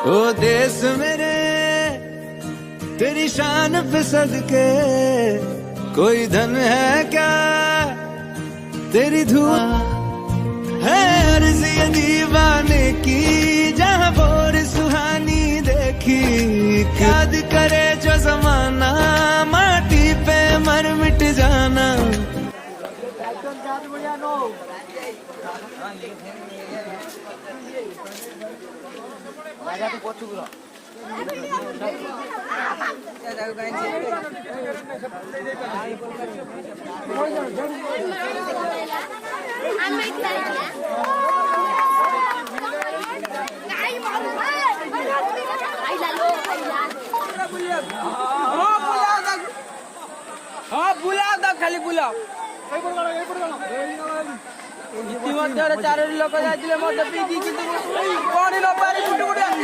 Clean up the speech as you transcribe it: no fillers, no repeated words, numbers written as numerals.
ओ देश मेरे तेरी शान पे सदके कोई धन है क्या तेरी धूप है अर्ज़ ये दीवाने की जहाँ बोर सुहानी देखी याद करे जो जमाना माटी पे मर मिट जाना खाली बुलाओ इतिमଧ୍ୟରେ ଚାରୋଟି ଲୋକ ଯାଇଥିଲେ ମଦ ପିଇକି କିନ୍ତୁ କଣି ନ ପାରି ଗୁଟେ ଗୁଟେ ଆସି